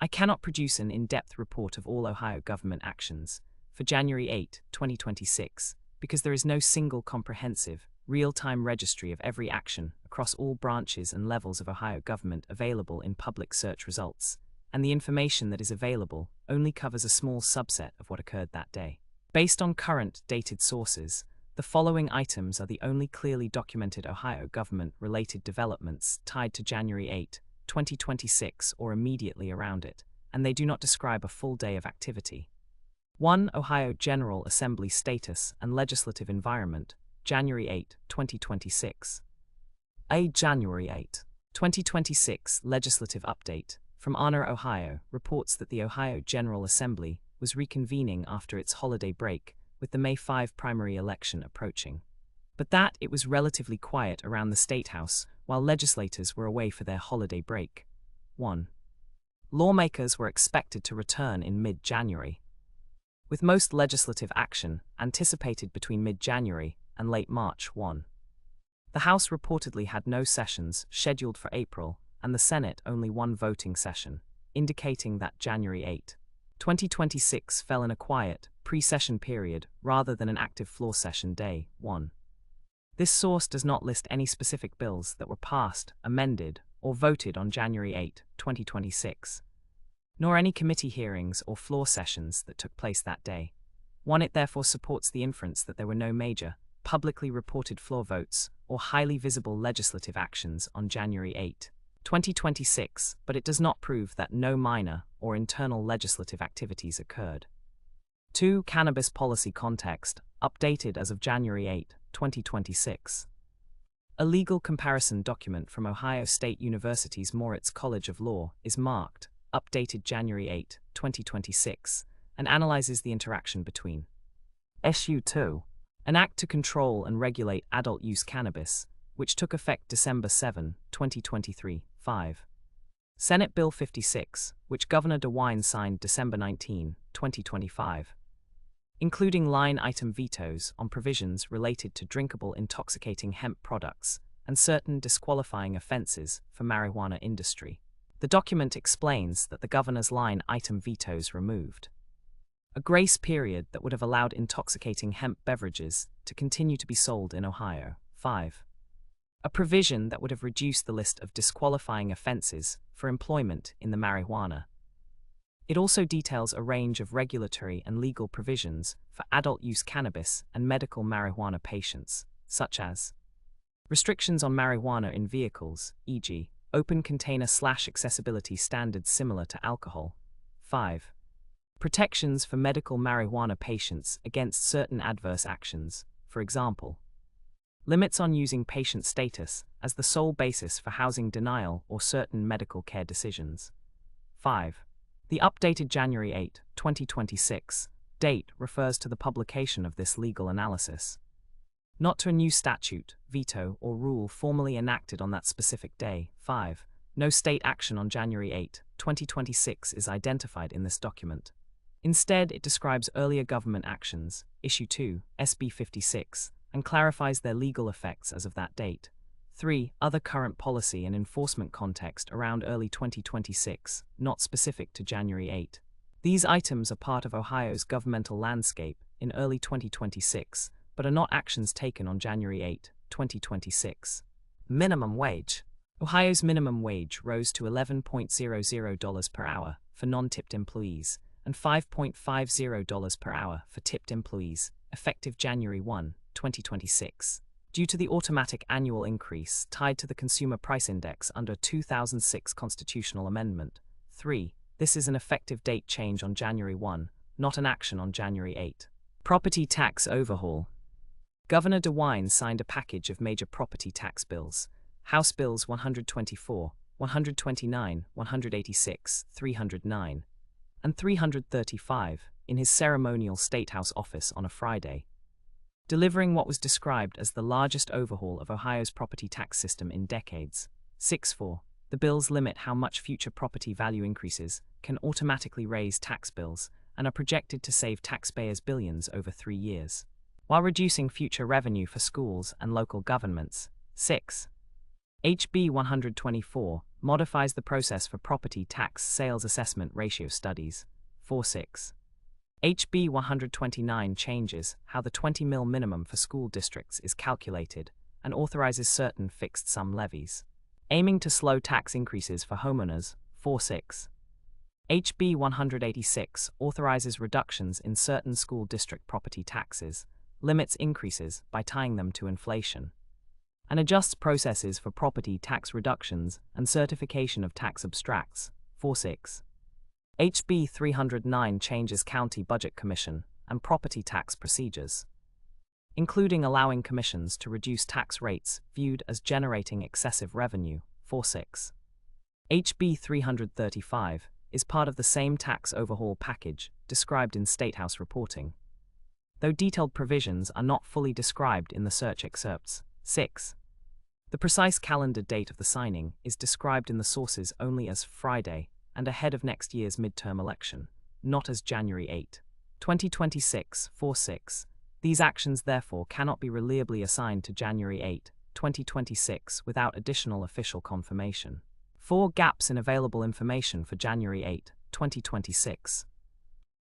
I cannot produce an in-depth report of all Ohio government actions for January 8, 2026, because there is no single comprehensive, real-time registry of every action across all branches and levels of Ohio government available in public search results, and the information that is available only covers a small subset of what occurred that day. Based on current, dated sources, the following items are the only clearly documented Ohio government-related developments tied to January 8, 2026 or immediately around it, and they do not describe a full day of activity. 1. Ohio General Assembly Status and Legislative Environment, January 8, 2026. A January 8, 2026 Legislative Update from Anna, Ohio, reports that the Ohio General Assembly was reconvening after its holiday break, with the May 5 primary election approaching. But that it was relatively quiet around the State House while legislators were away for their holiday break. 1. Lawmakers were expected to return in mid-January, with most legislative action anticipated between mid-January and late March. 1. The House reportedly had no sessions scheduled for April, and the Senate only one voting session, indicating that January 8, 2026 fell in a quiet, pre-session period rather than an active floor session day. 1. This source does not list any specific bills that were passed, amended, or voted on January 8, 2026, nor any committee hearings or floor sessions that took place that day. 1. It therefore supports the inference that there were no major, publicly reported floor votes or highly visible legislative actions on January 8, 2026, but it does not prove that no minor or internal legislative activities occurred. 2. Cannabis Policy Context, updated as of January 8, 2026. A legal comparison document from Ohio State University's Moritz College of Law is marked, updated January 8, 2026, and analyzes the interaction between SU 2, an act to control and regulate adult-use cannabis, which took effect December 7, 2023, 5. Senate Bill 56, which Governor DeWine signed December 19, 2025, including line-item vetoes on provisions related to drinkable intoxicating hemp products and certain disqualifying offenses for marijuana industry. The document explains that the governor's line-item vetoes removed a grace period that would have allowed intoxicating hemp beverages to continue to be sold in Ohio. 5. A provision that would have reduced the list of disqualifying offenses for employment in the marijuana. It also details a range of regulatory and legal provisions for adult-use cannabis and medical marijuana patients, such as restrictions on marijuana in vehicles, e.g., open container/accessibility standards similar to alcohol. 5. Protections for medical marijuana patients against certain adverse actions, for example, limits on using patient status as the sole basis for housing denial or certain medical care decisions. 5. The updated January 8, 2026 date refers to the publication of this legal analysis, not to a new statute, veto, or rule formally enacted on that specific day. 5. No state action on January 8, 2026 is identified in this document. Instead, it describes earlier government actions, Issue 2, SB 56, and clarifies their legal effects as of that date. 3. Other current policy and enforcement context around early 2026, not specific to January 8. These items are part of Ohio's governmental landscape in early 2026, but are not actions taken on January 8, 2026. Minimum wage. Ohio's minimum wage rose to $11.00 per hour for non-tipped employees and $5.50 per hour for tipped employees, effective January 1, 2026, due to the automatic annual increase tied to the Consumer Price Index under a 2006 constitutional amendment. 3. This is an effective date change on January 1, not an action on January 8. Property tax overhaul. Governor DeWine signed a package of major property tax bills, House Bills 124, 129, 186, 309, and 335, in his ceremonial State House office on a Friday, delivering what was described as the largest overhaul of Ohio's property tax system in decades. 6.4. The bills limit how much future property value increases can automatically raise tax bills and are projected to save taxpayers billions over 3 years, while reducing future revenue for schools and local governments. 6. HB 124 modifies the process for property tax sales assessment ratio studies. 4.6. HB 129 changes how the 20 mil minimum for school districts is calculated and authorizes certain fixed sum levies, aiming to slow tax increases for homeowners. 4.6. HB 186 authorizes reductions in certain school district property taxes, limits increases by tying them to inflation, and adjusts processes for property tax reductions and certification of tax abstracts. 4.6. HB 309 changes county budget commission and property tax procedures, including allowing commissions to reduce tax rates viewed as generating excessive revenue. 4.6. HB 335 is part of the same tax overhaul package described in State House reporting, though detailed provisions are not fully described in the search excerpts. 6. The precise calendar date of the signing is described in the sources only as Friday and ahead of next year's midterm election, not as January 8, 2026. 4.6. These actions therefore cannot be reliably assigned to January 8, 2026 without additional official confirmation. 4. Gaps in available information for January 8, 2026.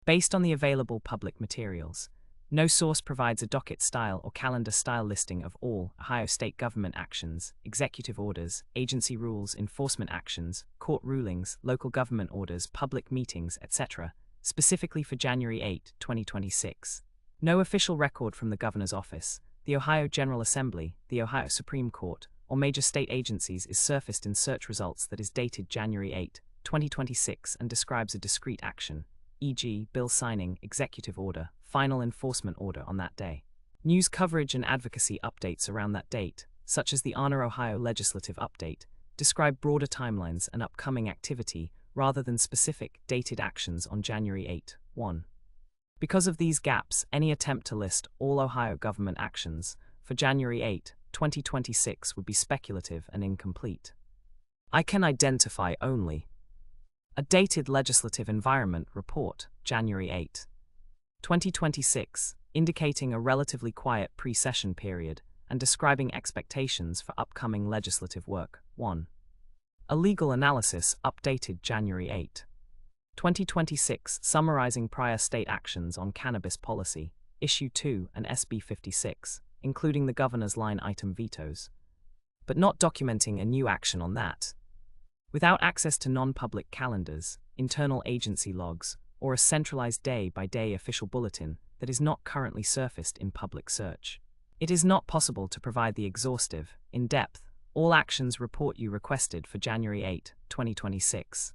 Based on the available public materials, no source provides a docket style or calendar style listing of all Ohio state government actions, executive orders, agency rules, enforcement actions, court rulings, local government orders, public meetings, etc., specifically for January 8, 2026. No official record from the Governor's Office, the Ohio General Assembly, the Ohio Supreme Court, or major state agencies is surfaced in search results that is dated January 8, 2026 and describes a discrete action, e.g., bill signing, executive order, final enforcement order on that day. News coverage and advocacy updates around that date, such as the Honor Ohio Legislative Update, describe broader timelines and upcoming activity rather than specific, dated actions on January 8, 1. Because of these gaps, any attempt to list all Ohio government actions for January 8, 2026 would be speculative and incomplete. I can identify only a dated Legislative Environment Report, January 8, 2026, indicating a relatively quiet pre-session period and describing expectations for upcoming legislative work. 1. A legal analysis updated January 8, 2026, summarizing prior state actions on cannabis policy, Issue 2 and SB 56, including the governor's line item vetoes, but not documenting a new action on that. Without access to non-public calendars, internal agency logs, or a centralized day-by-day official bulletin that is not currently surfaced in public search, it is not possible to provide the exhaustive, in-depth, all actions report you requested for January 8, 2026.